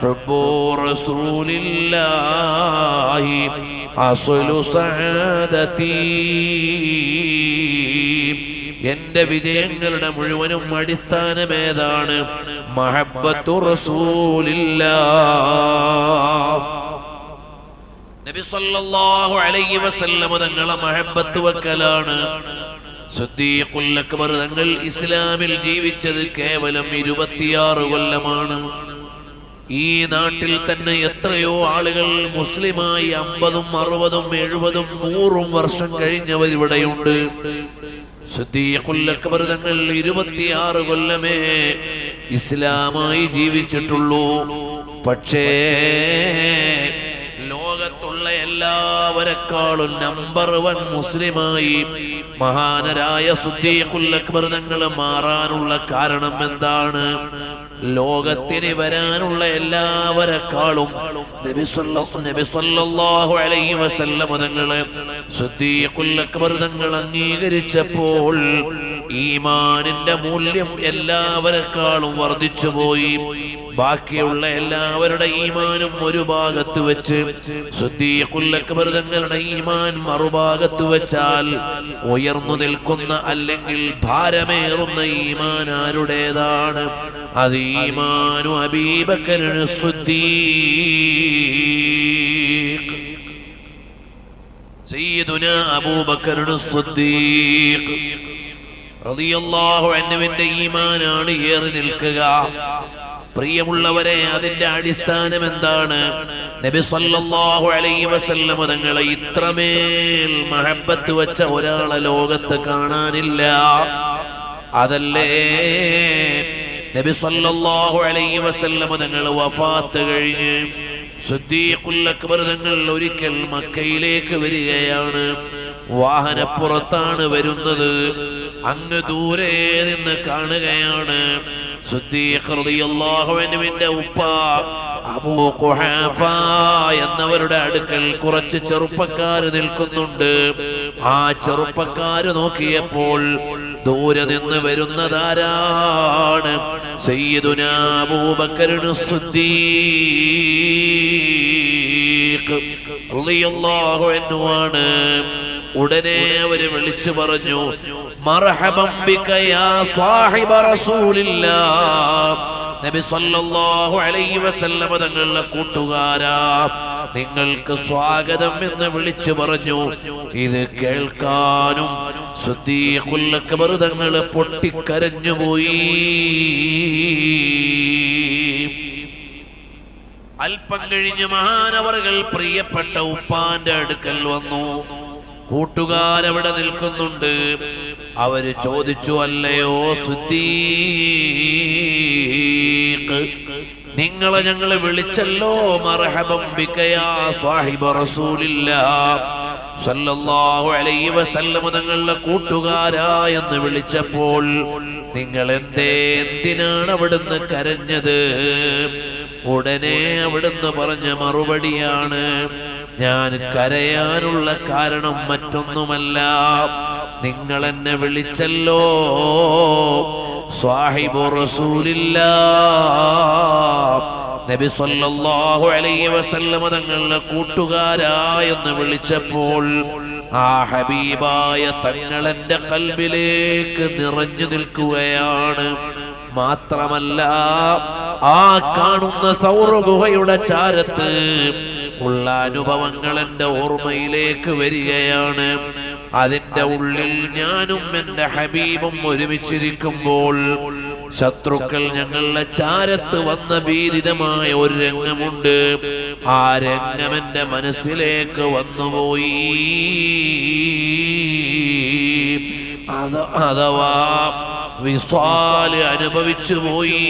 ഹുബ്ബു റസൂലില്ലാഹി അസ്ലു സഅദതി. എന്റെ വിജയങ്ങളുടെ മുഴുവനും അടിസ്ഥാനമേതാണ്? മഹബ്ബത്തു റസൂലില്ലാഹ്. നബി സല്ലല്ലാഹു അലൈഹി വസല്ലം തങ്ങളെ മഹബ്ബത്ത് വെക്കലാണ്. സിദ്ദീഖുൽ അക്ബർ തങ്ങൾ ഇസ്ലാമിൽ ജീവിച്ചത് കേവലം 26 കൊല്ലമാണ്. ഈ നാട്ടിൽ തന്നെ എത്രയോ ആളുകൾ മുസ്ലിമായി 50ഉം 60ഉം 70ഉം 100ഉം വർഷം കഴിഞ്ഞവർ ഇവിടെയുണ്ട്. സിദ്ദീഖുൽ അക്ബർ തങ്ങൾ 26 കൊല്ലമേ ഇസ്ലാമായി ജീവിച്ചിട്ടുള്ളൂ. പക്ഷേ ലോകത്തുള്ള എല്ലാവരെക്കാളും നമ്പർ 1 മുസ്ലിമായി മഹാനരായ സിദ്ദീഖുൽ അക്ബർ തങ്ങൾ മാറാനുള്ള കാരണം എന്താണ്? ലോകത്തിന് വരാനുള്ള എല്ലാവരെക്കാളും നബി സല്ലല്ലാഹു അലൈഹി വസല്ലം തങ്ങളെ സിദ്ദീഖുൽ അക്ബർ തങ്ങൾ അംഗീകരിച്ചപ്പോൾ ഈമാനിന്റെ മൂല്യം എല്ലാവരെക്കാളും വർദ്ധിച്ചുപോയി. ബാക്കിയുള്ള എല്ലാവരുടെ ഈമാനും ഒരു ഭാഗത്ത് വെച്ച് സിദ്ദീഖുൽ അക്ബർ തങ്ങളുടെ ഈമാൻ മറുഭാഗത്ത് വെച്ചാൽ ഉയർന്നു നിൽക്കുന്ന അല്ലെങ്കിൽ ഭാരമേറുന്ന ഈമാൻ ആരുടേതാണ്? അത് ഈമാനു അബീബക്കർ സിദ്ദീഖ്, സയ്യിദുനാ അബൂബക്കർ സിദ്ദീഖ് റളിയല്ലാഹു അൻഹുവിന്റെ ഈമാനാണ് ഏറി നിൽക്കുക. പ്രിയമുള്ളവരെ, അതിന്റെ അടിസ്ഥാനം എന്താണ്? നബി സല്ലല്ലാഹു അലൈഹി വസല്ലം തങ്ങളെ ഇത്രമേൽ മഹബ്ബത്ത് വെച്ച ഒരാളെ ലോകത്ത് കാണാനില്ല. അതല്ലേ നബി സല്ലല്ലാഹു അലൈഹി വസല്ലം തങ്ങൾ വഫാത്ത് കഴിഞ്ഞ് സിദ്ദീഖുൽ അക്ബർ തങ്ങൾ ഒരിക്കൽ മക്കയിലേക്ക് വരികയാണ്. വാഹനപ്പുറത്താണ് വരുന്നത്. അങ്ങ് ദൂരെ നിന്ന് കാണുകയാണ് സിദ്ദീഖ് റളിയല്ലാഹു അൻഹുവിന്റെ ഉപ്പ അബൂ ഖുഹാഫ എന്നവരുടെ അടുക്കൽ കുറച്ച് ചെറുപ്പക്കാർ നിൽക്കുന്നുണ്ട്. ആ ചെറുപ്പക്കാർ നോക്കിയപ്പോൾ ദൂരെ നിന്ന് വരുന്നതാരാണ്? സയ്യിദുനാ അബൂബക്കർ സിദ്ദീഖ് റളിയല്ലാഹു അൻഹു ആണ്. ഉടനെ അവര് വിളിച്ചു പറഞ്ഞു, മർഹബൻ ബിക യാ സാഹിബ റസൂലില്ലാഹ്. നബി സല്ലല്ലാഹു അലൈഹി വസല്ലം തങ്ങളുടെ കൂട്ടുകാരാ, നിങ്ങൾക്ക് സ്വാഗതം എന്ന് വിളിച്ചു പറഞ്ഞു. ഇത് കേൾക്കാനും സിദ്ദീഖുൽ അക്ബർ തങ്ങൾ പൊട്ടിക്കരഞ്ഞുപോയി. അല്പം കഴിഞ്ഞ് മഹാനവറുകൾ പ്രിയപ്പെട്ട ഉപ്പാന്റെ അടുക്കൽ വന്നു. കൂട്ടുകാരവിടെ നിൽക്കുന്നുണ്ട്. അവര് ചോദിച്ചു, അല്ലയോ സിദ്ദീഖ്, നിങ്ങളെ ഞങ്ങളെ വിളിച്ചല്ലോ മർഹബൻ ബിക യാ സാഹിബ റസൂലില്ലാഹ് സല്ലല്ലാഹു അലൈഹി വസല്ലം തങ്ങളുടെ കൂട്ടുകാരാ എന്ന് വിളിച്ചപ്പോൾ നിങ്ങൾ എന്തിനാണ് അവിടുന്ന് കരഞ്ഞത്? ഉടനെ അവിടുന്ന് പറഞ്ഞ മറുപടിയാണ്, ഞാൻ കരയാനുള്ള കാരണം മറ്റൊന്നുമല്ല, നിങ്ങൾ എന്നെ വിളിച്ചല്ലോ സാഹിബു റസൂലില്ലാഹ്, നബി സല്ലല്ലാഹു അലൈഹി വസല്ലം തങ്ങളുടെ കൂട്ടുകാരാ എന്ന് വിളിച്ചപ്പോൾ ആ ഹബീബായ തങ്ങൾ എൻ്റെ ഖൽബിലേക്ക് നിറഞ്ഞു നിൽക്കുകയാണ്. മാത്രമല്ല, ആ കാണുന്ന സൗർ ഗുഹയുടെ ചാരത്ത് ഉള്ള അനുഭവങ്ങൾ എൻ്റെ ഓർമ്മയിലേക്ക് വരികയാണ്. അതിൻ്റെ ഉള്ളിൽ ഞാനും എൻ്റെ ഹബീബും ഒരുമിച്ചിരിക്കുമ്പോൾ ശത്രുക്കൾ ഞങ്ങളുടെ ചാരത്ത് വന്ന ഭീതിതമായ ഒരു രംഗമുണ്ട്. ആ രംഗം എൻ്റെ മനസ്സിലേക്ക് വന്നുപോയി. അഥവാ വിസ്വാല് അനുഭവിച്ചു പോയി.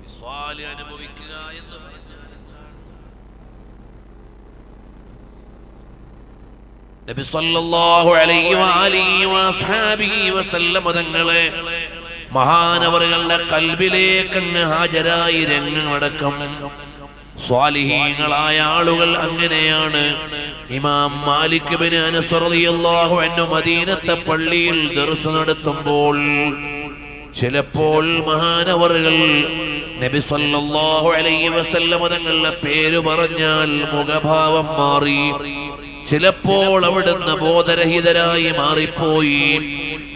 വിസ്വാല് അനുഭവിക്കുക എന്ന് പറഞ്ഞാൽ നബി സല്ലല്ലാഹു അലൈഹി വആലിഹി വസഹബിഹി വസല്ലം തങ്ങളെ മഹാനവറുകളുടെ ഖൽബിലേക്ക് ഹാജരായി രംഗമടക്കം സ്വാലിഹീങ്ങളായ ആളുകൾ അങ്ങനെയാണ്. ഇമാം മാലിക് ഇബ്നു അനസ് റളിയല്ലാഹു അൻഹു മദീനത്തെ പള്ളിയിൽ ദർസ് നടത്തുമ്പോൾ ചിലപ്പോൾ മഹാനവറുകൾ നബി സല്ലല്ലാഹു അലൈഹി വസല്ലം തങ്ങളുടെ പേര് പറഞ്ഞാൽ മുഖഭാവം മാറി. ചിലപ്പോൾ അവിടുന്ന് ബോധരഹിതരായി മാറിപ്പോയി.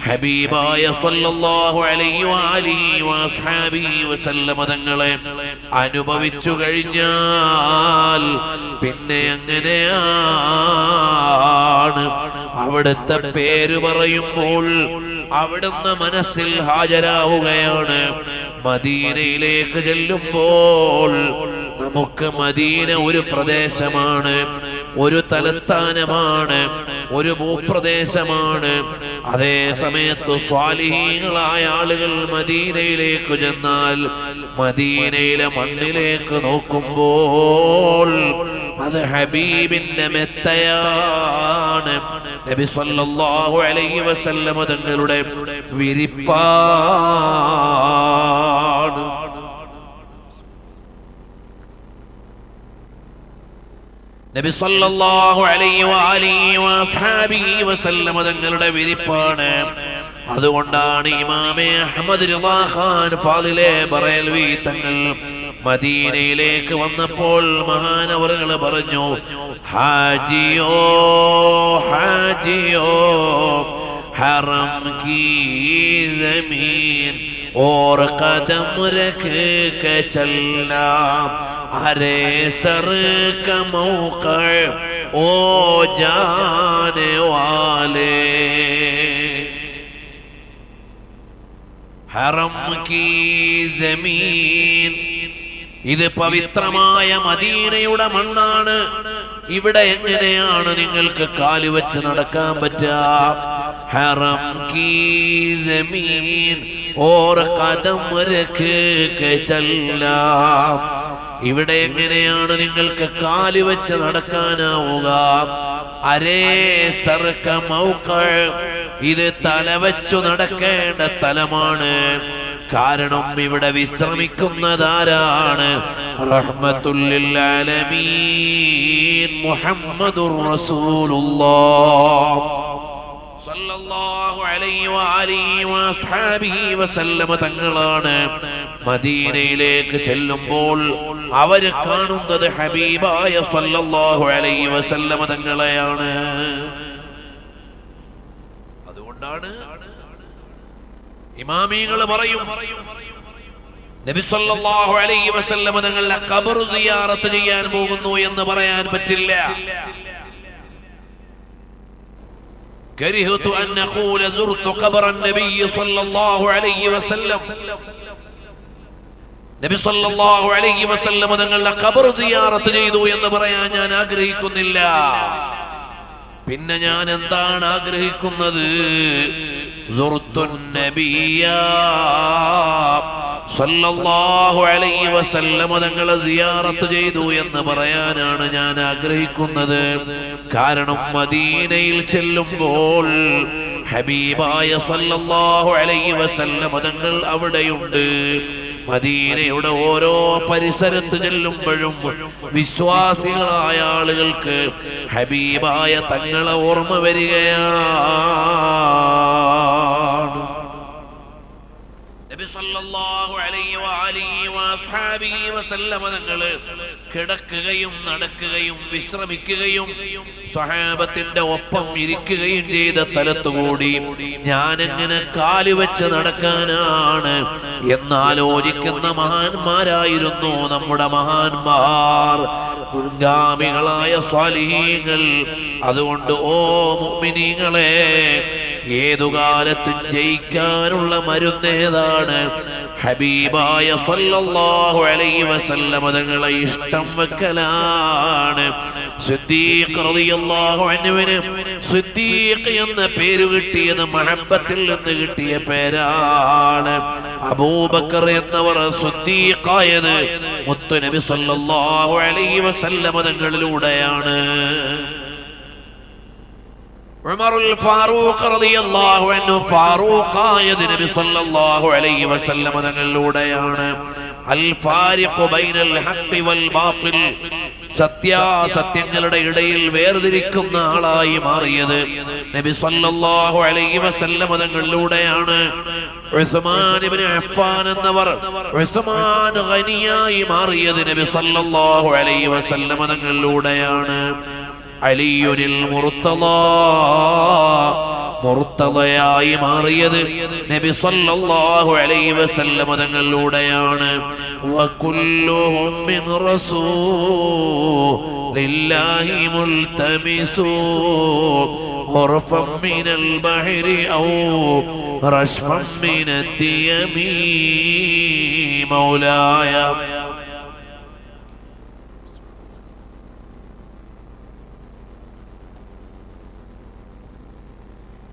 ഹബീബായ സല്ലല്ലാഹു അലൈഹി വആലിഹി വഅസ്ഹാബിഹി വസല്ലം തങ്ങളെ അനുഭവിച്ചു കഴിഞ്ഞാൽ പിന്നെ എങ്ങനെയാണ് അവിടുത്തെ പേര് പറയുമ്പോൾ അവിടുന്ന് മനസ്സിൽ ഹാജരാവുകയാണ്. മദീനയിലേക്ക് ചെല്ലുമ്പോൾ നമുക്ക് മദീന ഒരു പ്രദേശമാണ്, ഒരു തലസ്ഥാനമാണ്, ഒരു ഭൂപ്രദേശമാണ്. അതേ സമയത്ത് സ്വാലിഹീങ്ങളായ ആളുകൾ മദീനയിലേക്ക് ചെന്നാൽ മദീനയിലെ മണ്ണിലേക്ക് നോക്കുമ്പോൾ അത് ഹബീബിന്റെ മെത്തയാണ്. നബി സല്ലല്ലാഹു അലൈഹി വസല്ലം തങ്ങളുടെ വിരിപ്പാണ്. നബി സല്ലല്ലാഹു അലൈഹി വആലിഹി വഅസ്ഹാബിഹി വസല്ലം തങ്ങളുടെ വിരിപ്പാണ്. അതുകൊണ്ടാണ് ഇമാമെ അഹ്മദ് റിളാ ഖാൻ ഫാളിലെ ബറേൽവി തങ്ങൾ മദീനയിലേക്ക് വന്നപ്പോൾ മഹാനവറുകൾ പറഞ്ഞു, ഹാജിയോ ഹാജിയോ ഹറം കീ ജമീൻ और कदम रख के चलना, अरे सर का मौका ओ जाने वाले. हरम की जमीन, ഇത് പവിത്രമായ മദീനയുടെ മണ്ണാണ്. ഇവിടെ എങ്ങനെയാണ് നിങ്ങൾക്ക് കാല് വെച്ച് നടക്കാൻ പറ്റുക? ഹറം കീ ജമീൻ ഓർ ഖദം രഖ് കെ ചൽനാ, ഇവിടെ എങ്ങനെയാണ് നിങ്ങൾക്ക് കാല് വെച്ച് നടക്കാനാവുക? അരേ സർക മൗഖ, ഇത് തല വെച്ചു നടക്കേണ്ട സ്ഥലമാണ്. കാരണം ഇവിടെ വിശ്രമിക്കുന്നതാരാണ്? റഹ്മത്തുൽ ലിൽ ആലമീൻ മുഹമ്മദുർ റസൂലുള്ളാഹ് സല്ലല്ലാഹു അലൈഹി വആലിഹി വഅസ്ഹാബിഹി വസല്ലം തങ്ങളാണ്. മദീനയിലേക്ക് ചെല്ലുമ്പോൾ അവർ കാണുന്നത് ഹബീബായ സല്ലല്ലാഹു അലൈഹി വസല്ലം തങ്ങളെയാണ്. അതുകൊണ്ടാണ് ഇമാമികൾ പറയും, നബി സല്ലല്ലാഹു അലൈഹി വസല്ലം തങ്ങളുടെ ഖബർ സിയാറത്ത് ചെയ്യാൻ പോകുന്നു എന്ന് പറയാൻ പറ്റില്ല. كرهت أن أقول زرت قبر النبي صلى الله عليه وسلم. നബി സല്ലല്ലാഹു അലൈഹി വസല്ലം തങ്ങളുടെ ഖബർ സിയാറത്ത് ചെയ്തു എന്ന് പറയാൻ ഞാൻ ആഗ്രഹിക്കുന്നില്ല. പിന്നെ ഞാൻ എന്താണ് ആഗ്രഹിക്കുന്നത്? സുർത്തുൻ നബിയ സല്ലല്ലാഹു അലൈഹി വസല്ലം തങ്ങളെ സിയാറത്ത് ചെയ്തു എന്ന് പറയാനാണ് ഞാൻ ആഗ്രഹിക്കുന്നത്. കാരണം മദീനയിൽ ചെല്ലുമ്പോൾ ഹബീബായ സല്ലല്ലാഹു അലൈഹി വസല്ലം തങ്ങൾ അവിടെയുണ്ട്. മദീനയുടെ ഓരോ പരിസരത്ത് ചെല്ലുമ്പോഴും വിശ്വാസികളായ ആളുകൾക്ക് ഹബീബായ തങ്ങളെ ഓർമ്മ വരികയാണ്. നബി സല്ലല്ലാഹു അലൈഹി വആലിഹി വഅസ്ഹാബിഹി വസല്ലം തങ്ങള് കിടക്കുകയും നടക്കുകയും വിശ്രമിക്കുകയും സ്വഹാബത്തിന്റെ ഒപ്പം ഇരിക്കുകയും ചെയ്ത സ്ഥലത്തുകൂടി ഞാൻ എങ്ങനെ കാല് വെച്ച് നടക്കാനാണ് എന്നാലോചിക്കുന്ന മഹാന്മാരായിരുന്നു നമ്മുടെ മഹാന്മാർ, മുൻഗാമികളായ സ്വാലിഹീങ്ങൾ. അതുകൊണ്ട് ഓ മുഅ്മിനീങ്ങളെ, ഏതുകാലത്തും ജയിക്കാനുള്ള മരുന്നേതാണ്? ഹബീബായ സല്ലല്ലാഹു അലൈഹി വസല്ലം തങ്ങളെ ഇഷ്ടം വെക്കലാണ്. സിദ്ദീഖ് റളിയല്ലാഹു അൻഹുവിന് സിദ്ദീഖ് എന്ന പേര് കിട്ടിയത് മഹബ്ബത്തിൽ നിന്ന് കിട്ടിയ പേരാണ്. അബൂബക്കർ എന്നവർ സിദ്ദീഖായത് മുത്ത് നബി സല്ലല്ലാഹു അലൈഹി വസല്ലം തങ്ങളിലൂടെയാണ്. ഉമറുൽ ഫാറൂഖ് റളിയല്ലാഹു അൻഹു ഫാറൂഖായത് നബി സല്ലല്ലാഹു അലൈഹി വസല്ലം തങ്ങളിലൂടെയാണ്. അൽ ഫാരിഖു ബൈനൽ ഹഖ് വൽ ബാത്തിൽ, സത്യാസത്യങ്ങളുടെ ഇടയിൽ വേർതിരിക്കുന്ന ആളായി മാറിയത് നബി സല്ലല്ലാഹു അലൈഹി വസല്ലം തങ്ങളിലൂടെയാണ്. ഉസ്മാൻ ഇബ്നു അഫ്ഫാൻ എന്നവർ ഉസ്മാൻ ഗനിയായി മാറിയത് നബി സല്ലല്ലാഹു അലൈഹി വസല്ലം തങ്ങളിലൂടെയാണ്. അലിയുൽ മുർത്തദാ മുർത്തദയായി മാറിയത് നബി സല്ലല്ലാഹു അലൈഹി വസല്ലം തങ്ങളിലൂടെയാണ്. വകുല്ലുഹും മിൻ റസൂലില്ലാഹി മുൽതമിസു ഖർഫൻ മിനൽ ബഹരി ഔ റശ്ഫൻ മിനദ് യമീ മൗലായ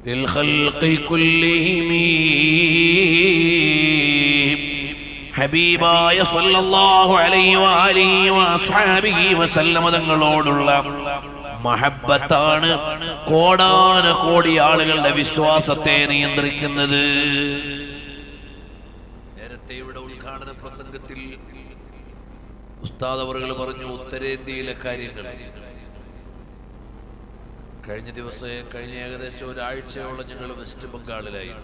للخلق كلهم ഹബീബായ സല്ലല്ലാഹു അലൈഹി വആലിഹി വഅസ്ഹാബിഹി വസല്ലം തങ്ങളോടുള്ള മഹബ്ബത്താണ് കോടാന കോടി ആളുകളുടെ വിശ്വാസത്തെ നിയന്ത്രിക്കുന്നത്. നേരത്തെ ഇവിടെ ഉദ്ഘാടന പ്രസംഗത്തിൽ ഉസ്താദ് അവറുകൾ പറഞ്ഞു ഉത്തരേന്ത്യയിലെ കാര്യങ്ങൾ. കഴിഞ്ഞ ഏകദേശം ഒരാഴ്ചയോളം ഞങ്ങൾ വെസ്റ്റ് ബംഗാളിലായി,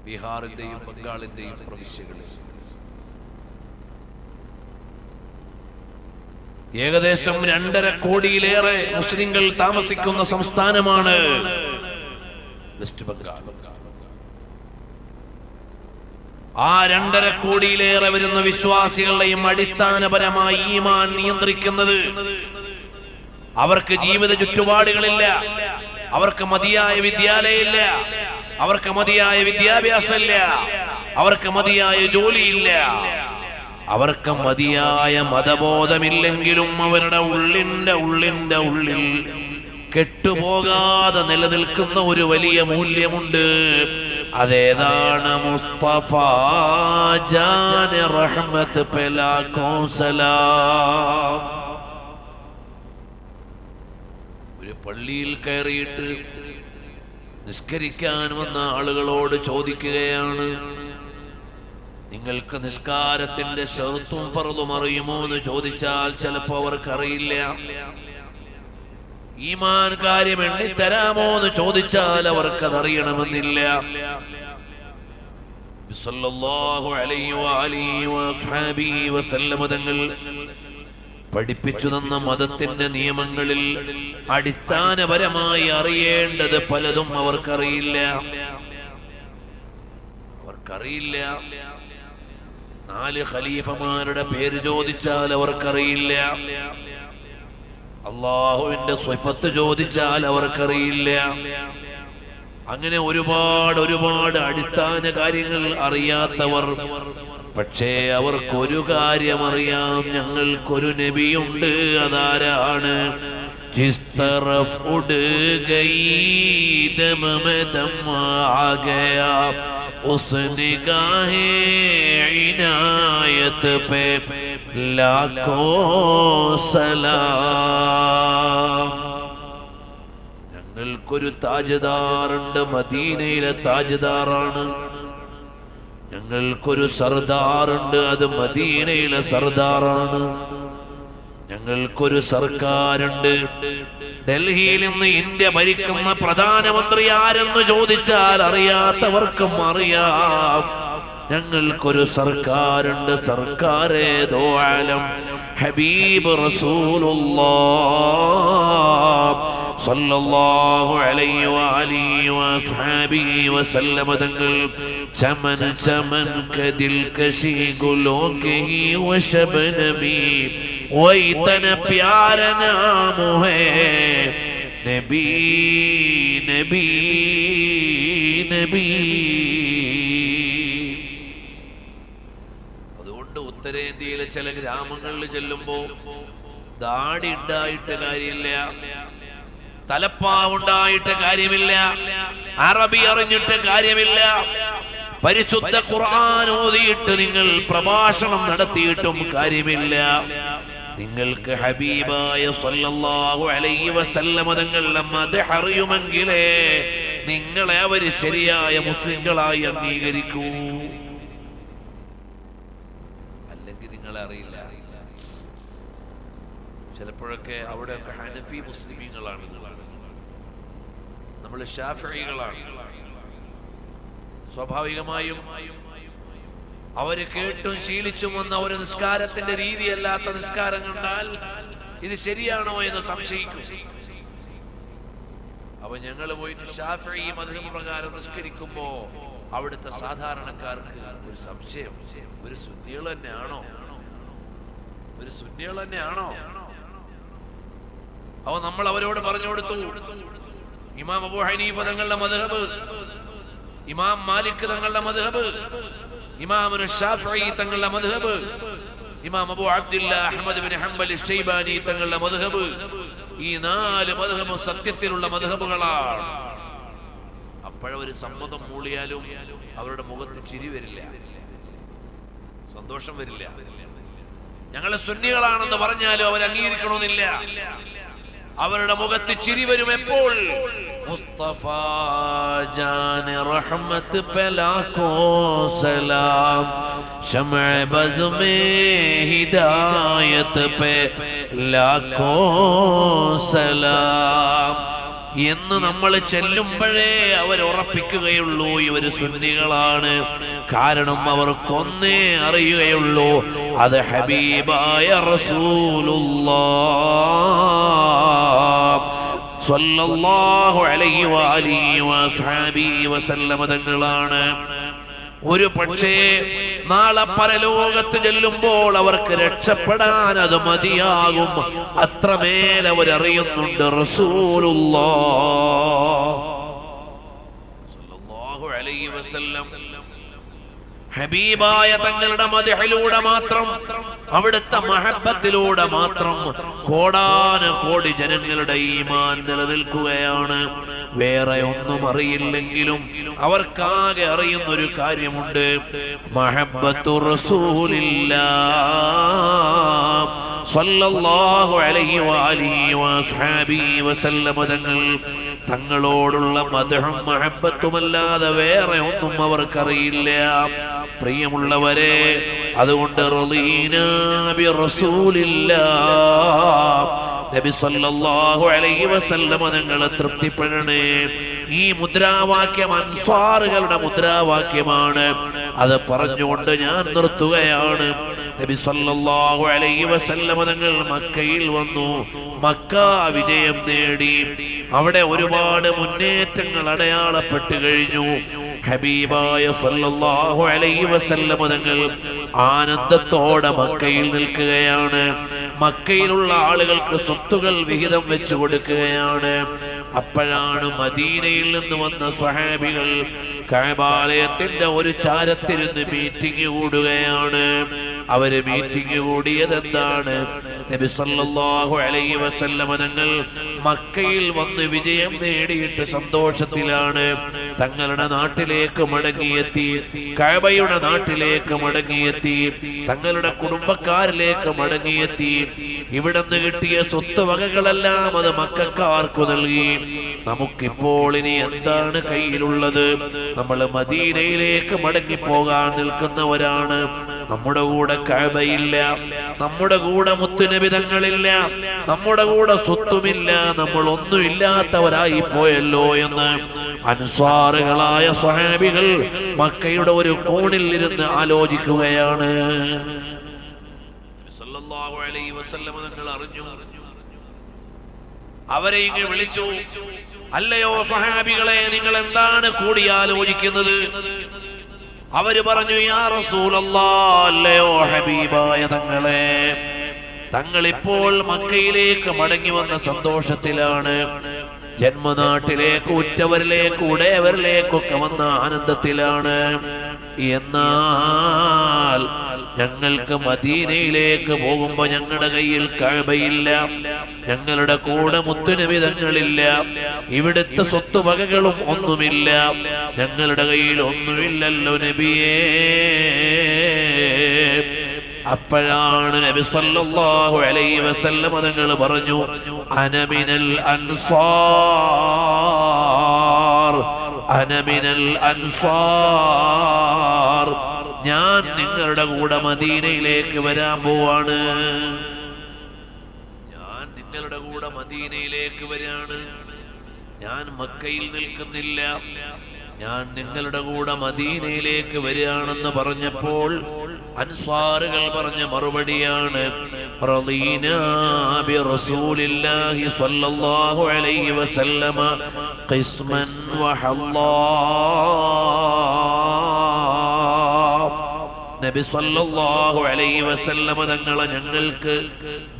ബീഹാറിന്റെയും ബംഗാളിന്റെയും പ്രവിശ്യകളിൽ. ഏകദേശം 2.5 കോടിയിലേറെ മുസ്ലിങ്ങൾ താമസിക്കുന്ന സംസ്ഥാനമാണ് വെസ്റ്റ് ബംഗാൾ. ആ 2.5 കോടിയിലേറെ വരുന്ന വിശ്വാസികളെയും അടിസ്ഥാനപരമായി ഈമാൻ നിയന്ത്രിക്കുന്നത് അവർക്ക് ജീവിത ചുറ്റുപാടുകളില്ല, അവർക്ക് മതിയായ വിദ്യാലയമില്ല, അവർക്ക് മതിയായ വിദ്യാഭ്യാസമില്ല, അവർക്ക് മതിയായ ജോലിയില്ല, അവർക്ക് മതിയായ മതബോധമില്ലെങ്കിലും അവരുടെ ഉള്ളിന്റെ ഉള്ളിൽ കെട്ടുപോകാതെ നിലനിൽക്കുന്ന ഒരു വലിയ മൂല്യമുണ്ട്. അതേതാണ്? മുസ്തഫ ജാൻ റഹ്മത്ത് പെലാക്കോ സലാം. ഒരു പള്ളിയിൽ കയറിയിട്ട് നിസ്കരിക്കാൻ വന്ന ആളുകളോട് ചോദിക്കുകയാണ്, നിങ്ങൾക്ക് നിസ്കാരത്തിന്റെ ശർത്തും ഫർളും അറിയുമോ എന്ന് ചോദിച്ചാൽ ചിലപ്പോ അവർക്കറിയില്ല. ഈമാൻ കാര്യം എണ്ണിത്തരാമോ എന്ന് ചോദിച്ചാൽ അവർക്കതറിയണമെന്നില്ല. സല്ലല്ലാഹു അലൈഹി വആലിഹി വസഹബിഹി വസല്ലം തങ്ങൾ പഠിപ്പിച്ചു തന്ന മതത്തിന്റെ നിയമങ്ങളിൽ അടിസ്ഥാനപരമായി അറിയേണ്ടത് പലതും അവർക്കറിയില്ല. 4 ഖലീഫമാരുടെ പേര് ചോദിച്ചാൽ അവർക്കറിയില്ല. അല്ലാഹുവിന്റെ സിഫത്ത് ചോദിച്ചാൽ അവർക്കറിയില്ല. അങ്ങനെ ഒരുപാട് അടിസ്ഥാന കാര്യങ്ങൾ അറിയാത്തവർ. പക്ഷേ അവർക്കൊരു കാര്യം അറിയാം, ഞങ്ങൾക്കൊരു നബിയുണ്ട്. അതാരാണ്? ജിസ് തറഫ് ഉഡ് ഗയി ദമദം ആ ഗയാ ഉസ് നിഗാഹേ ഇനായത്ത് പേ ലാഖോ സലാം. ഞങ്ങൾക്കൊരു താജ്ദാറുണ്ട്, മദീനയിലെ താജ്ദാറാണ്. ഞങ്ങൾക്കൊരു സർദാറുണ്ട്, അത് മദീനയിലെ സർദാറാണ്. ഞങ്ങൾക്കൊരു സർക്കാരുണ്ട്. ഡൽഹിയിൽ നിന്ന് ഇന്ത്യ ഭരിക്കുന്ന പ്രധാനമന്ത്രി ആരെന്ന് ചോദിച്ചാൽ അറിയാത്തവർക്കും അറിയാം. ഞങ്ങൾക്കൊരു സർക്കാരുണ്ട്. സർക്കാരേതോ ആലം ഹബീബ് റസൂലുള്ളാഹ് സല്ലല്ലാഹു അലൈഹി വആലിഹി വസഹബിഹി വസല്ലം തങ്ങൾ ചമൻ ചമൻ കദിൽ കശി ഗുലോं के ही वो शबनमी वो इतना प्यारा नाम है नबी नबी नबी. അതുകൊണ്ട് ഉത്തരേന്ത്യയിലെ ചില ഗ്രാമങ്ങളിൽ ചെല്ലുമ്പോ ദാടി ഉണ്ടായിട്ട് കാര്യമില്ല, തലപ്പാവുണ്ടായിട്ട് കാര്യമില്ല, അറബി അറിഞ്ഞിട്ട് കാര്യമില്ല, പരിശുദ്ധ ഖുർആൻ ഓതിയിട്ട് നിങ്ങൾ പ്രഭാഷണം നടത്തിയിട്ടും കാര്യമില്ല. നിങ്ങൾക്ക് ഹബീബായ സല്ലല്ലാഹു അലൈഹി വസല്ലം തങ്ങളുടെ മദ്ഹ് അറിയുമെങ്കിലേ നിങ്ങളെ അവര് ശരിയായ മുസ്ലിങ്ങളായി അംഗീകരിക്കൂ. അല്ലെങ്കിൽ നിങ്ങളെ അറിയില്ല. ചിലപ്പോഴൊക്കെ അവിടെയൊക്കെ ഹനഫി മുസ്ലിമീങ്ങളാണ്, നമ്മൾ ശാഫിഈകളാണ്. സ്വാഭാവികമായും അവര് കേട്ടും ശീലിച്ചും വന്ന ഒരു നിസ്കാരത്തിന്റെ രീതിയല്ലാത്ത നിസ്കാരം കണ്ടാൽ ഇത് ശരിയാണോ എന്ന് സംശയിക്കും. അപ്പൊ ഞങ്ങൾ പോയിട്ട് ശാഫിഈ മദ്ഹബ് പ്രകാരം നിസ്കരിക്കുമ്പോ അവിടുത്തെ സാധാരണക്കാർക്ക് ഒരു സംശയം, ഒരു സുന്നികൾ തന്നെയാണോ, ഒരു സുന്നികൾ തന്നെയാണോ? അപ്പൊ നമ്മൾ അവരോട് പറഞ്ഞു കൊടുത്തു, ഇമാം അബൂ ഹനീഫ തങ്ങളുടെ മദ്ഹബ്, ഇമാം മാലിക് തങ്ങളുടെ മദ്ഹബ്, ഇമാം ശാഫിഈ തങ്ങളുടെ മദ്ഹബ്, ഇമാം Abu Abdullah Ahmad bin Hanbal Shaibani തങ്ങളുടെ മദ്ഹബ്, ഈ 4 മദ്ഹബും സത്യത്തിലുള്ള മദ്ഹബുകളാണ്. അപ്പോഴൊരു സമ്മതം മൂളിയാലും അവരുടെ മുഖത്ത് ചിരി വരില്ല, സന്തോഷം വരില്ല. ഞങ്ങളെ സുന്നികളാണെന്ന് പറഞ്ഞാലും അവർ അംഗീകരിക്കണമെന്നില്ല. അവരുടെ മുഖത്ത് ചിരി വരും എപ്പോൾ? മുസ്തഫ ജാൻ റഹ്മത്ത് പേ ലാഖോ സലാം, ശമഅ ബസ് മേ ഹിദായത്ത് പേ ലാഖോ സലാം എന്ന് നമ്മൾ ചെല്ലുമ്പോഴേ അവർ ഉറപ്പിക്കുകയുള്ളൂ ഇവർ സുന്നികളാണ്. കാരണം അവർക്കൊന്നേ അറിയുകയുള്ളൂ, അത് ഹബീബായ റസൂലുള്ളാഹ് സ്വല്ലല്ലാഹു അലൈഹി വഅലിഹി വസഹബിഹി വസല്ലമ തങ്ങളാണ്. ഒരു പക്ഷേ നാളെ പരലോകത്ത് ചെല്ലുമ്പോൾ അവർക്ക് രക്ഷപ്പെടാൻ അത് മതിയാകും. അത്രമേൽ അവരറിയുന്നുണ്ട് റസൂലുള്ളാഹ് സ്വല്ലല്ലാഹു അലൈഹി വസല്ലം ഹബീബായ തങ്ങളുടെ മദ്ഹിലൂടെ മാത്രം, അവിടുത്തെ മഹബത്തിലൂടെ മാത്രം കോടാനുകോടി ജനങ്ങളുടെ ഈമാൻ നിലനിൽക്കുകയാണ്. വേറെ ഒന്നും അറിയില്ലെങ്കിലും അവർക്കാകെ അറിയുന്ന ഒരു കാര്യമുണ്ട്, മഹബ്ബത്തു റസൂലില്ലാഹ് സ്വല്ലല്ലാഹു അലൈഹി വഅലിഹി വസഹബിഹി വസല്ലമ തങ്ങളോടുള്ള മദ്ഹും മഹബ്ബത്തുമല്ലാതെ വേറെ ഒന്നും അവർക്കറിയില്ല. പ്രിയമുള്ളവരെ, അതുകൊണ്ട് റളീനാ ബി റസൂലില്ലാഹ് നബി സല്ലല്ലാഹു അലൈഹി വസല്ലമ തങ്ങളെ തൃപ്തിപ്പെടണേ. ഈ മുദ്രാവാക്യം അൻസ്വാറുകളുടെ മുദ്രാവാക്യമാണ്. അത് പറഞ്ഞുകൊണ്ട് ഞാൻ നിർത്തുകയാണ്. നബി സല്ലല്ലാഹു അലൈഹി വസല്ലമ തങ്ങൾ മക്കയിൽ വന്നു, മക്ക വിജയം നേടി. അവിടെ ഒരുപാട് മുന്നേറ്റങ്ങൾ അടയാളപ്പെട്ടു കഴിഞ്ഞു. ഹബീബായ സല്ലല്ലാഹു അലൈഹി വസല്ലമ തങ്ങൾ ആനന്ദത്തോടെ മക്കയിൽ നിൽക്കുകയാണ്. മക്കയിലുള്ള ആളുകൾക്ക് സ്വത്തുകൾ വിഹിതം വെച്ചു കൊടുക്കുകയാണ്. അപ്പോഴാണ് മദീനയിൽ നിന്ന് വന്ന സ്വഹാബികൾ കഅബാലയത്തിന്റെ ഒരു ചാരത്തിരുന്ന് മീറ്റിംഗ് കൂടുകയാണ്. അവര് മീറ്റിംഗ് കൂടിയത് എന്താണ്? നബി സല്ലല്ലാഹു അലൈഹി വസല്ലമ തങ്ങൾ മക്കയിൽ വന്ന് വിജയം നേടിയിട്ട് സന്തോഷത്തിലാണ്. തങ്ങളുടെ നാട്ടിലേക്ക് മടങ്ങിയെത്തി, കഅബയുടെ നാട്ടിലേക്ക് മടങ്ങിയെത്തി, തങ്ങളുടെ കുടുംബക്കാരിലേക്ക് മടങ്ങിയെത്തി. ഇവിടുന്ന് കിട്ടിയ സ്വത്തുവകകളെല്ലാം അത് മക്കക്കാർക്ക് നൽകി. നമുക്കിപ്പോൾ ഇനി എന്താണ് കയ്യിലുള്ളത്? നമ്മൾ മദീനയിലേക്ക് മടങ്ങിപ്പോകാൻ നിൽക്കുന്നവരാണ്. നമ്മുടെ കൂടെ കഅബയില്ല, നമ്മുടെ കൂടെ മുത്തുനബി തങ്ങളില്ല, നമ്മുടെ കൂടെ സ്വത്തുമില്ല, നമ്മൾ ഒന്നുമില്ലാത്തവരായി പോയല്ലോ എന്ന് അൻസ്വാറുകളായ സ്വഹാബികൾ മക്കയുടെ ഒരു കോണിൽ ഇരുന്ന് ആലോചിക്കുകയാണ്. സല്ലല്ലാഹു അലൈഹി വസല്ലം തങ്ങൾ അറിഞ്ഞു. അവരെ ഇങ്ങ് വിളിച്ചു, അല്ലയോ സ്വഹാബികളെ, നിങ്ങൾ എന്താണ് കൂടിയാലോചിക്കുന്നത്? അവര് പറഞ്ഞു, യാ റസൂലല്ലാഹ്, അല്ലയോ ഹബീബായ തങ്ങളെ, തങ്ങൾ ഇപ്പോൾ മക്കയിലേക്ക് മടങ്ങി വന്ന സന്തോഷത്തിലാണ്. ജന്മനാട്ടിലേക്ക്, ഉറ്റവരിലേക്ക്, ഉടയവരിലേക്കൊക്കെ വന്ന ആനന്ദത്തിലാണ്. എന്നാൽ ഞങ്ങൾക്ക് മദീനയിലേക്ക് പോകുമ്പോ ഞങ്ങളുടെ കയ്യിൽ കഅബയില്ല, ഞങ്ങളുടെ കൂടെ മുത്തുനബി തങ്ങളില്ല, ഇവിടുത്തെ സ്വത്തുവകകളും ഒന്നുമില്ല, ഞങ്ങളുടെ കയ്യിൽ ഒന്നുമില്ലല്ലോ നബിയേ. അപ്പോഴാണ് നബി സല്ലല്ലാഹു അലൈഹി വസല്ലം തങ്ങൾ പറഞ്ഞു, അനമിനൽ അൻസാർ, അനമിനൽ അൻസാർ, ഞാൻ നിങ്ങളുടെ കൂടെ മദീനയിലേക്ക് വരാൻ പോവാണ്. ഞാൻ നിങ്ങളുടെ കൂടെ മദീനയിലേക്ക് വരികയാണ്, ഞാൻ മക്കയിൽ നിൽക്കുന്നില്ല, ഞാൻ നിങ്ങളുടെ കൂടെ മദീനയിലേക്ക് വരികയാണെന്ന് പറഞ്ഞപ്പോൾ അൻസ്വാറുകൾ പറഞ്ഞ മറുപടിയാണ് റളീനാ ബി റസൂലില്ലാഹി സ്വല്ലല്ലാഹു അലൈഹി വസല്ലമ ഖിസ്മൻ വഹല്ലാ. നബി സല്ലല്ലാഹു അലൈഹി വസല്ലമ തങ്ങളെ ഞങ്ങൾക്ക്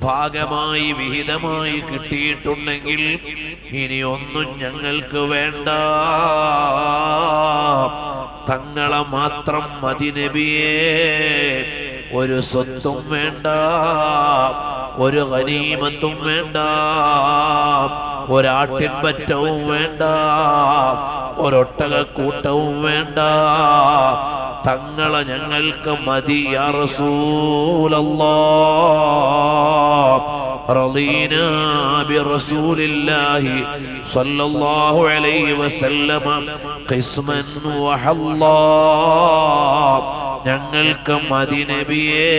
ഭാഗമായി വിഹിതമായി കിട്ടിയിട്ടുണ്ടെങ്കിൽ ഇനി ഒന്നും ഞങ്ങൾക്ക് വേണ്ട, തങ്ങളെ മാത്രം മതി നബിയേ. ഒരു സ്വത്തും വേണ്ട, ഒരു ഗനീമത്തും വേണ്ട, ഒരാട്ടിൻപറ്റവും വേണ്ട, ഒരൊട്ടകക്കൂട്ടവും വേണ്ട, തങ്ങളെ ഞങ്ങൾക്ക് മതി യാ റസൂലല്ലാഹ്. റളീനാ ബി റസൂലില്ലാഹി സ്വല്ലല്ലാഹു അലൈഹി വസല്ലമ ഖിസ്മൻ വഹല്ലാ. ഞങ്ങൾക്ക് മതി നബിയേ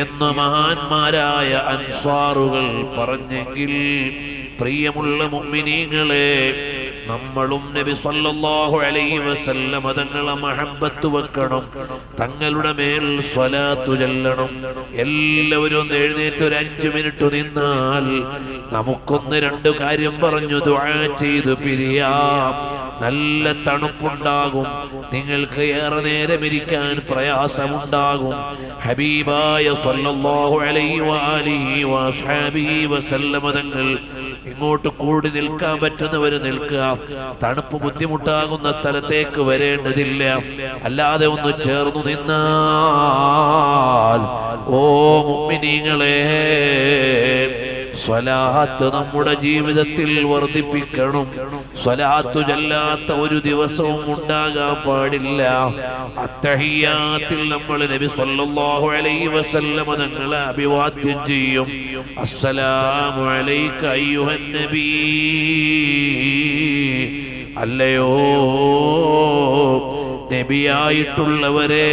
എന്ന് മഹാന്മാരായ അൻസ്വാറുകൾ പറഞ്ഞെങ്കിൽ, പ്രിയമുള്ള മുഅ്മിനീങ്ങളെ, നമ്മളും നബി സല്ലല്ലാഹു അലൈഹി വസല്ലം തങ്ങളെ മഹബ്ബത്ത് വെക്കണം, തങ്ങളുടെ മേൽ സ്വലാത്തു ചൊല്ലണം. എല്ലാവരും എഴുന്നേറ്റ് ഒരു 5 മിനിറ്റ് നിന്നാൽ നമുക്കൊന്ന് 2 കാര്യം പറഞ്ഞു ദുആ ചെയ്ത് പിരിയാം. നല്ല തണുപ്പുണ്ടാകും, നിങ്ങൾക്ക് ഏറെ നേരം ഇരിക്കാൻ പ്രയാസമുണ്ടാകും. ഹബീബായ സല്ലല്ലാഹു അലൈഹി വആലിഹി വഅസ്ഹാബിഹി വസല്ലം തങ്ങൾ ഇങ്ങോട്ട് കൂടി നിൽക്കാൻ പറ്റുന്നവര് നിൽക്കുക, തണുപ്പ് ബുദ്ധിമുട്ടാകുന്ന സ്ഥലത്തേക്ക് വരേണ്ടതില്ല. അല്ലാതെ ഒന്ന് ചേർന്നു നിന്നാൽ, ഓ മുഅ്മിനീങ്ങളെ, സ്വലാത്ത് നമ്മുടെ ജീവിതത്തിൽ വർദ്ധിപ്പിക്കണം. സ്വലാത്തു ചൊല്ലാത്ത ഒരു ദിവസവും ഉണ്ടാകാൻ പാടില്ല. അത്തഹിയ്യാത്തിൽ നമ്മൾ നബി സല്ലല്ലാഹു അലൈഹി വസല്ലം തങ്ങളെ അഭിവാദ്യം ചെയ്യും. അസ്സലാമു അലൈക അയ്യുഹൻ നബി. അല്ലയോ നബിയായിട്ടുള്ളവരെ,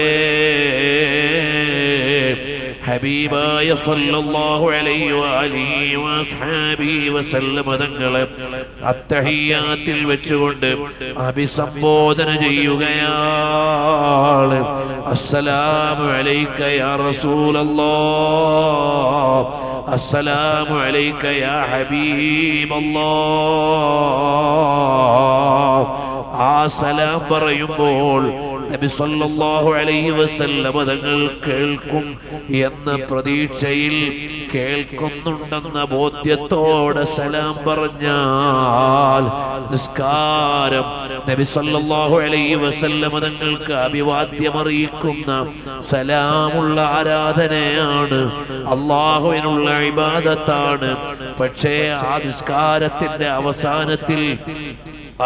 ഹബീബായ സല്ലല്ലാഹു അലൈഹി വആലിഹി വഅസ്ഹാബിഹി വസല്ലം തങ്ങളെ അത്തഹിയ്യാത്തിൽ വെച്ചുകൊണ്ട് അഭിസംബോധന ചെയ്യുകയാണ്. അസ്സലാമു അലൈക യാ റസൂലല്ലാഹ്, അസ്സലാമു അലൈക യാ ഹബീബല്ലാഹ്. ആ സലാം പറയുമ്പോൾ നബി സല്ലല്ലാഹു അലൈഹി വസല്ലം തങ്ങൾ കേൾക്കും എന്ന പ്രതീക്ഷയിൽ, കേൾക്കുന്നുണ്ടെന്ന ബോധ്യത്തോടെ സലാം പറഞ്ഞാൽ നിസ്കാരം നബി സല്ലല്ലാഹു അലൈഹി വസല്ലം തങ്ങൾക്ക് അഭിവാദ്യം അറിയിക്കുന്ന സലാമുള്ള ആരാധനയാണ്, അല്ലാഹുവിനുള്ള ഇബാദത്താണ്. പക്ഷേ ആ നിസ്കാരത്തിന്റെ അവസാനത്തിൽ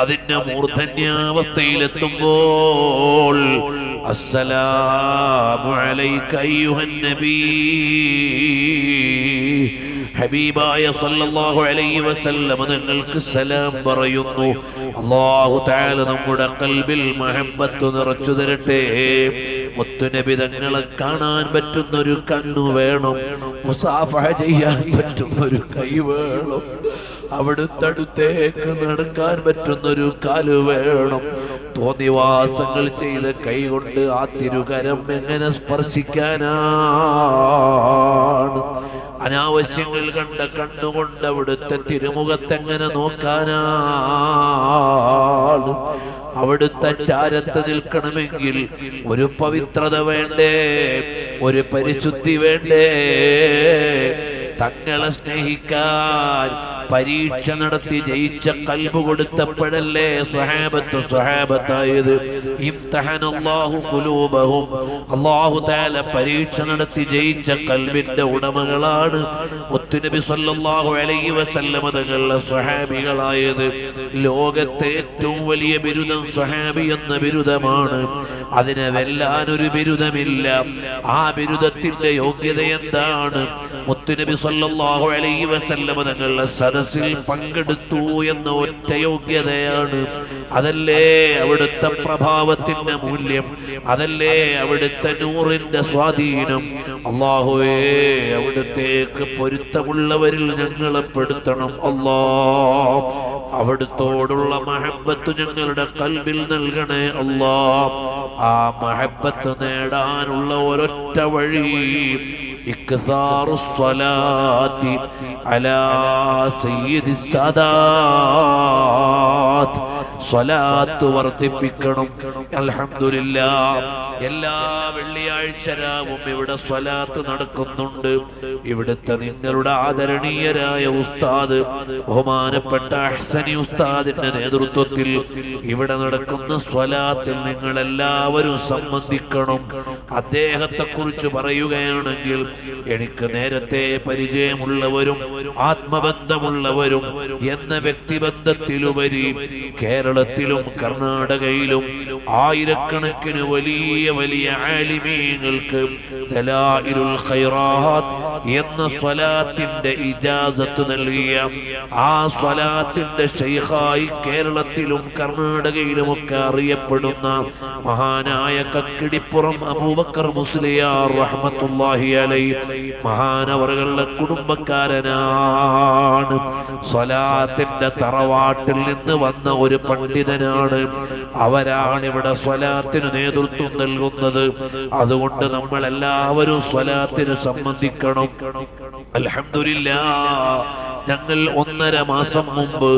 അതിന്റെ മൂർധന്യാവസ്ഥയിലെത്തുമ്പോൾ അസ്സലാമു അലൈക അയ്യുഹൻ നബി, ഹബീബായ സല്ലല്ലാഹു അലൈഹി വസല്ലം നിങ്ങൾക്ക് സലാം പറയുന്നു. അല്ലാഹു തആല നമ്മുടെ ഖൽബിൽ മഹബ്ബത്ത് നിറച്ചു തരട്ടെ. മുത്തുനബി തങ്ങളെ കാണാൻ പറ്റുന്ന ഒരു കണ്ണു വേണം, മുസാഫഹ ചെയ്യാൻ പറ്റുന്ന ഒരു കൈ വേണം, അവിടുത്തെ അടുത്തേക്ക് നടക്കാൻ പറ്റുന്നൊരു കാല് വേണം. തോന്നിവാസങ്ങൾ ചെയ്ത കൈകൊണ്ട് ആ തിരുകരം എങ്ങനെ സ്പർശിക്കാനാണ്? അനാവശ്യങ്ങൾ കണ്ട കണ്ണുകൊണ്ട് അവിടുത്തെ തിരുമുഖത്തെങ്ങനെ നോക്കാനാണ്? അവിടുത്തെ ചാരത്ത് നിൽക്കണമെങ്കിൽ ഒരു പവിത്രത വേണ്ടേ, ഒരു പരിശുദ്ധി വേണ്ടേ? തങ്ങളെ സ്നേഹിക്കാൻ പരീക്ഷ നടത്തി ജയിച്ച കൽബ് കൊടുത്തപ്പോഴല്ലേ സ്വഹാബത്തായത്. ഇംതഹനല്ലാഹു ഖുലൂബഹും, അല്ലാഹു തആല പരീക്ഷ നടത്തി ജയിച്ച കൽബിന്റെ ഉടമകളാണ് മുത്തുനബി സല്ലല്ലാഹു അലൈഹി വസല്ലം തങ്ങളുടെ സ്വഹാബികളായത്. ലോകത്തെ ഏറ്റവും വലിയ ബിരുദം സ്വഹാബി എന്ന ബിരുദമാണ്. അതിനെ വെല്ലാനൊരു ബിരുദമില്ല. ആ ബിരുദത്തിന്റെ യോഗ്യത എന്താണ്? മുത്തുനബി സല്ലല്ലാഹു അലൈഹി വസല്ലം തങ്ങളുടെ സദസ്സിൽ സദസ്സിൽ പങ്കെടുത്തു എന്ന ഒറ്റ യോഗ്യതയാണ്. അതല്ലേ അവിടുത്തെ പ്രഭാവത്തിന്റെ മൂല്യം, അതല്ലേ അവിടുത്തെ നൂറിന്റെ സ്വാധീനം. അല്ലാഹുവേ, അവിടുത്തേക്ക് പൊരുത്തമുള്ളവരിൽ ഞങ്ങളെ പെടുത്തണം അല്ലാഹ്. അവിടുത്തോടുള്ള മഹബ്ബത്ത് ഞങ്ങളുടെ ഖൽബിൽ നൽകണേ അല്ലാഹ്. ആ മഹബ്ബത്ത് നേടാനുള്ള ഒരൊറ്റ വഴി ഇക്സാറുസ് സ്വലാത്തി അലാ സയ്യിദിസ് സാദാത്ത്. സ്വലാത്ത് വർദ്ധിപ്പിക്കണം. അൽഹംദുലില്ലാഹ്, എല്ലാ വെള്ളിയാഴ്ച രാവും ഇവിടെ സ്വലാത്ത് നടക്കുന്നുണ്ട്. ഇവിടുത്തെ നിങ്ങളുടെ ആദരണീയരായ ഉസ്താദ് ബഹുമാനപ്പെട്ട അഹ്സനി ഉസ്താദിന്റെ നേതൃത്വത്തിൽ ഇവിടെ നടക്കുന്ന സ്വലാത്തിൽ നിങ്ങൾ എല്ലാവരും സംബന്ധിക്കണം. അദ്ദേഹത്തെ കുറിച്ച് പറയുകയാണെങ്കിൽ എനിക്ക് നേരത്തെ പരിചയമുള്ളവരും ആത്മബന്ധമുള്ളവരും എന്ന വ്യക്തിബന്ധത്തിലുപരി കേരളത്തിലും കർണാടകയിലും ആയിരക്കണക്കിന് വലിയ വലിയ ആലിമീങ്ങൾക്ക് ദലായിലുൽ ഖൈറാത്ത് എന്ന സ്വലാത്തിന്റെ ഇജാസത്ത് നൽകിയ ആ സ്വലാത്തിന്റെ ശൈഖായി കേരളത്തിലും കർണാടകയിലുമൊക്കെ അറിയപ്പെടുന്ന മഹാനായ കക്കിടിപ്പുറം അബൂബക്കർ മുസ്ലിയാർ റഹ്മത്തുള്ളാഹി അലൈഹി മഹാനവറുകളുടെ കുടുംബക്കാരനാണ്. സ്വലാത്തിന്റെ തറവാട്ടിൽ നിന്ന് വന്ന ഒരു പണ്ഡിതനാണ്. അവരാണ് ഇവിടെ സ്വലാത്തിന് നേതൃത്വം നൽകുന്നത്. അതുകൊണ്ട് നമ്മൾ എല്ലാവരും സ്വലാത്തിന് സംബന്ധിക്കണം. അൽഹംദുലില്ലാഹ്, ഞങ്ങൾ 1.5 മാസം മുമ്പ്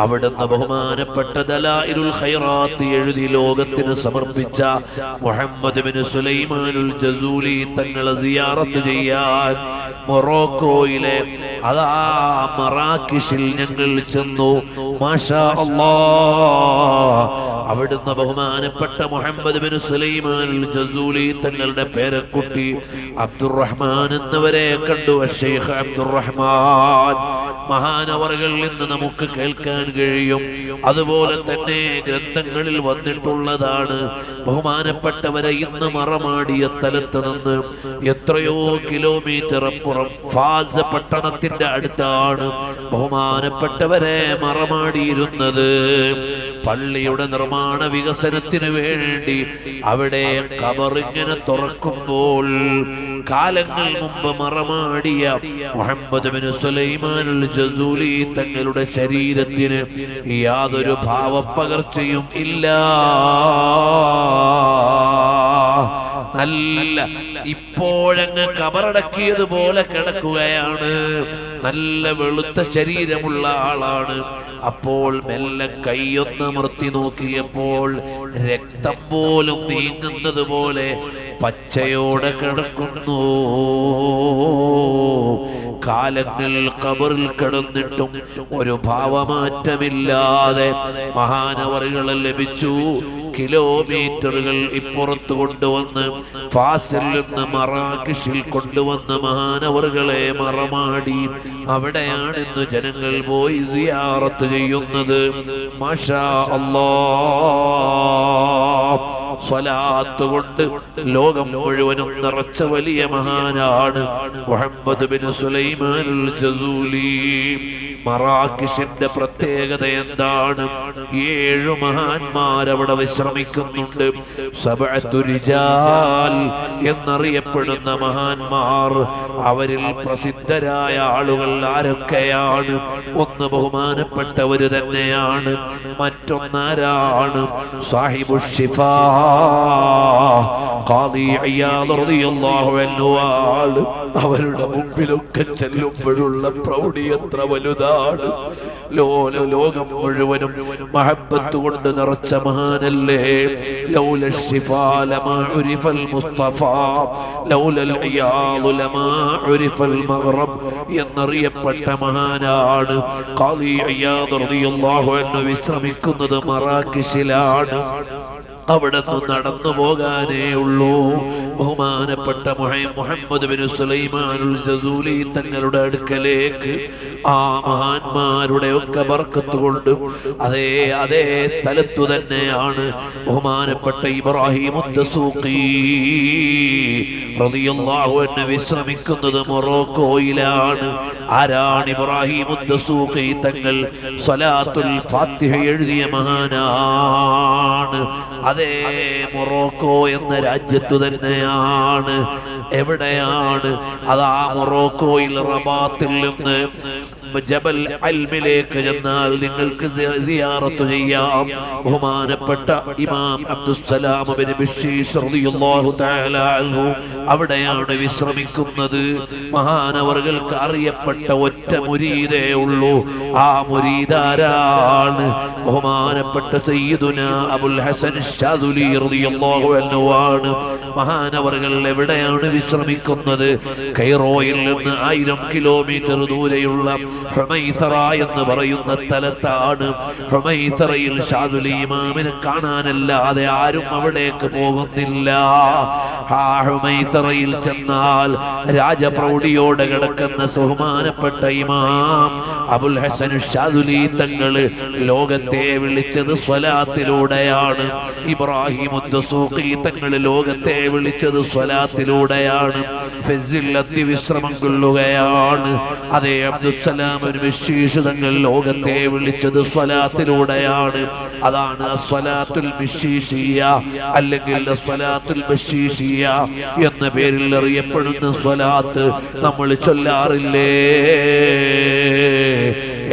അവിടുന്ന് ബഹുമാനപ്പെട്ട ദലായിലുൽ ഖൈറാത്ത് എഴുതി ലോകത്തിന് സമർപ്പിച്ച മുഹമ്മദ് ബിൻ സുലൈമാനുൽ ജസൂലി തങ്ങളെ സിയാറത്ത് ചെയ്യാൻ മൊറോക്കോയിലെ മറാക്കിഷിൽ ഞങ്ങൾ ചെന്നു. മാഷാ അല്ലാഹ്, അവിടുന്ന് ബഹുമാനപ്പെട്ട മുഹമ്മദ് ബിൻ സുലൈമാനുൽ ജസൂലി തങ്ങളുടെ പേരക്കുട്ടി അബ്ദുറഹ്മാൻ എന്നവരെ കണ്ടു. ശൈഖ് അബ്ദുറഹ്മാൻ മഹാനവറുകളിൽ നിന്ന് നമുക്ക് കേൾക്കാൻ കഴിയും. അതുപോലെ തന്നെ ഗ്രന്ഥങ്ങളിൽ വന്നിട്ടുള്ളതാണ്. ബഹുമാനപ്പെട്ടവരെ ഇന്ന് മറമാടിയ സ്ഥലത്ത് നിന്ന് എത്രയോ കിലോമീറ്റർ അപ്പുറം ഫാസ് പട്ടണത്തിന്റെ അടുത്താണ് ബഹുമാനപ്പെട്ടവരെ മറമാടിയിരുന്നത്. പള്ളിയുടെ നിർമ്മാണ വികസനത്തിന് വേണ്ടി അവിടെ ഖബറിങ്ങനെ തുറക്കുമ്പോൾ കാലങ്ങൾ മുമ്പ് മറമാടിയ മുഹമ്മദ് ബിൻ സുലൈമാനുൽ ജസൂലി തങ്ങളുടെ ശരീരത്തിന് യാതൊരു ഭാവപ്പകർച്ചയും ഇല്ല. നല്ല ഇപ്പോഴങ്ങ് കബറടക്കിയതുപോലെ കിടക്കുകയാണ്. നല്ല വെളുത്ത ശരീരമുള്ള ആളാണ്. അപ്പോൾ മെല്ലെ കൈയൊന്നമർത്തി നോക്കിയപ്പോൾ രക്തം പോലും നീങ്ങുന്നത് പോലെ പച്ചയോടെ കിടക്കുന്നു. കാലങ്ങൾ ഖബറിൽ കിടന്നിട്ടും ഒരു ഭാവമാറ്റമില്ലാതെ മഹാനവറുകളെ ലഭിച്ചു. കിലോമീറ്ററുകൾ ഇപ്പുറത്ത് കൊണ്ടുവന്ന് ഫാസിൽ നിന്ന് മറാക്കിഷിൽ കൊണ്ടുവന്ന് മഹാനവറുകളെ മറമാടി. അവിടെയാണ് ഇന്ന് ജനങ്ങൾ പോയി സിയാറത്ത് ചെയ്യുന്നത്. മാഷാ അല്ലാഹ്, സ്വലാത്ത് കൊണ്ട് ലോകം മുഴുവനും നിറച്ച വലിയ മഹാനാണ് മുഹമ്മദ് ബിൻ സുലൈമാനുൽ ജസൂലി. മറാക്കിഷിന്റെ പ്രത്യേകത എന്താണ്? 7 മഹാന്മാർ അവിടെ വിശ്രമിക്കുന്നുണ്ട്. സബഅത്തു റിജാൽ എന്നറിയപ്പെടുന്ന മഹാന്മാർ. അവരിൽ പ്രസിദ്ധരായ ആളുകൾ ആരൊക്കെയാണ്? ഒന്ന് ബഹുമാനപ്പെട്ടവര് തന്നെയാണ്. മറ്റൊന്നാരാണ്? സാഹിബുശ് ശിഫാ ഖാദി ഇയാദ് റളിയല്ലാഹു അൻഹു. അവരുടെ മുമ്പിലൊക്കെ ചെല്ലുമ്പോഴുള്ള പ്രൗഢി എത്ര വലുതാണ്! ലോകം മുഴുവനും മഹബ്ബത്ത് കൊണ്ട് നിറച്ച മഹാനല്ലേ. ലൗല ശിഫാ ലമാ ഉരിഫൽ മുസ്തഫ ലൗലൽ ഇയാദ് ലമാ ഉരിഫൽ മഗ്റബ് എന്നറിയപ്പെട്ട മഹാനാണ്. ഖാദി ഇയാദ് റളിയല്ലാഹു അൻഹു വിശ്രമിക്കുന്നത് മറാക്കിഷിലാണ്. അവിടെ നിന്ന് നടന്നു പോകാനേ ഉള്ളൂ. ബഹുമാനപ്പെട്ട മുഹമ്മദ് ബിൻ സുലൈമാനുൽ ജസൂലി തങ്ങളുടെ അടുക്കലേക്ക് ആ മഹാന്മാരുടെ ഒക്കെ ബർക്കത്ത് കൊണ്ട് അതേ സ്ഥലത്തു തന്നെയാണ് ബഹുമാനപ്പെട്ട ഇബ്രാഹിം ദസൂഖി റളിയല്ലാഹു അൻഹു വിശ്രമിക്കുന്നത്. മൊറോക്കോയിലാണ്. ആരാണ്? ഇബ്രാഹിം ഉദ്ദസൂഖി തങ്ങൾ സ്വലാത്തുൽ ഫാത്തിഹ എഴുതിയ മഹാനാണ്. അതേ മൊറോക്കോ എന്ന രാജ്യത്തു തന്നെയാണ്. എവിടെയാണ്? അതാ മൊറോക്കോയിൽ റബാത്തിൽ നിന്ന് ജബൽ അൽമിലേക്ക് ചെന്നാൽ നിങ്ങൾക്ക് സിയാറത്ത് ചെയ്യാം. ബഹുമാനപ്പെട്ട ഇമാം അബ്ദുസ്സലാം ഇബ്നു ബിശ്ശീഷ് റളിയല്ലാഹു തആല അൻഹു അവിടെയാണ് വിശ്രമിക്കുന്നത്. മഹാനവർകൾക്ക് അറിയപ്പെട്ട ഒറ്റ മുരീദേ ഉള്ളൂ. ആ മുരീദാരാണ്? ബഹുമാനപ്പെട്ട സയ്യിദുനാ അബുൽ ഹസൻ ശാദുലി റളിയല്ലാഹു അൻഹു ആണ്. മഹാനവർകൾ എവിടെയാണ് വിശ്രമിക്കുന്നത്? കൈറോയിൽ നിന്ന് 1000 കിലോമീറ്റർ ദൂരെയുള്ള ഹുമൈസറ എന്ന് പറയുന്ന സ്ഥലത്താണ്. ഹുമൈസറയിൽ ശാദുലി ഇമാമിനെ കാണാനല്ലാതെ ആരും അവിടേക്ക് പോകുന്നില്ല. ആ ഹുമൈസറയിൽ ചെന്നാൽ രാജപ്രൗഢിയോടെ കിടക്കുന്ന ബഹുമാനപ്പെട്ട ഇമാം അബുൽ ഹസൻ ശാദുലി തങ്ങള് ലോകത്തെ വിളിച്ചത് സ്വലാത്തിലൂടെയാണ്. ഇബ്രാഹിം ഉദ്ദസൂഖി തങ്ങള് ലോകത്തെ വിളിച്ചത് സ്വലാത്തിലൂടെയാണ്. ഫസിൽ വിശ്രമം കൊള്ളുകയാണ്. അതേ അബ്ദുസ്സലാം തങ്ങൾ ലോകത്തെ വിളിച്ചത് സ്വലാത്തിലൂടെയാണ്. അതാണ് സ്വലാത്തുൽ ബിശ്ശീഷിയ അല്ലെങ്കിൽ സ്വലാത്തുൽ ബശ്ശീഷിയ എന്ന പേരിൽ അറിയപ്പെടുന്ന സ്വലാത്ത് നമ്മൾ ചൊല്ലാറില്ലേ?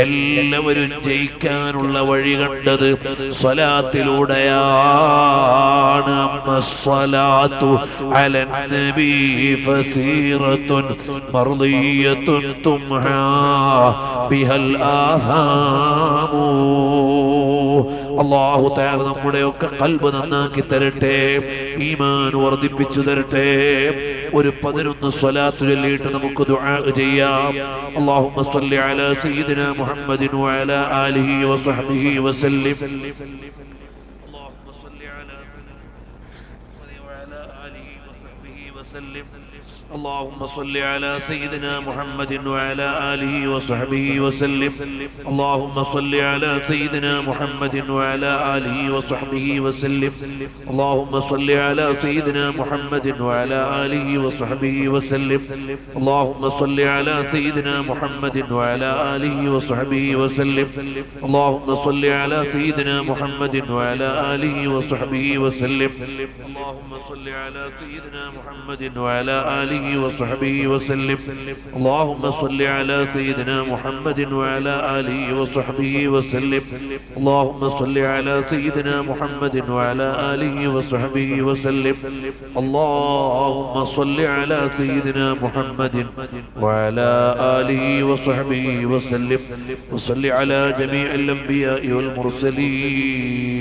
എല്ലാവരും ജയിക്കാനുള്ള വഴി കണ്ടത് സ്വലാത്തിലൂടെയാണ്. അമ്മസ്വലാത്തു അലൻ നബി ഫസീറത്തുൻ മർദിയത്തുൻ തുംഹാ ബിഹൽ ആസാമു. അല്ലാഹു തആല നമ്മുടെയൊക്കെ ഖൽബ് നന്നാക്കി തരട്ടെ, ഈമാൻ വർദ്ധിപ്പിച്ചു തരട്ടെ. ഒരു 11 സ്വലാത്ത് ചൊല്ലിയിട്ട് നമുക്ക് ദുആ ചെയ്യാം. അല്ലാഹുമ്മ സ്വല്ലി അലാ സയ്യിദിനാ മുഹമ്മദിൻ വഅലാ ആലിഹി വസഹ്ബിഹി വസല്ലം. അല്ലാഹുമ്മ സ്വല്ലി അലാ വഅലാ ആലിഹി വസഹ്ബിഹി വസല്ലം. اللهم صل على سيدنا محمد وعلى آله وصحبه وسلم. اللهم صل على سيدنا محمد وعلى آله وصحبه وسلم. اللهم صل على سيدنا محمد وعلى آله وصحبه وسلم. اللهم صل على سيدنا محمد وعلى آله وصحبه وسلم. اللهم صل على سيدنا محمد وعلى آله وصحبه وسلم. اللهم صل على سيدنا محمد وعلى آله وصحبه وسلم. اللهم صل على سيدنا محمد وعلى آله وصحبه وسلم. اللهم صل على سيدنا محمد وعلى آله وصحبه وسلم. اللهم صل على سيدنا محمد وعلى آله وصحبه وسلم. وصل على جميع الأنبياء والمرسلين.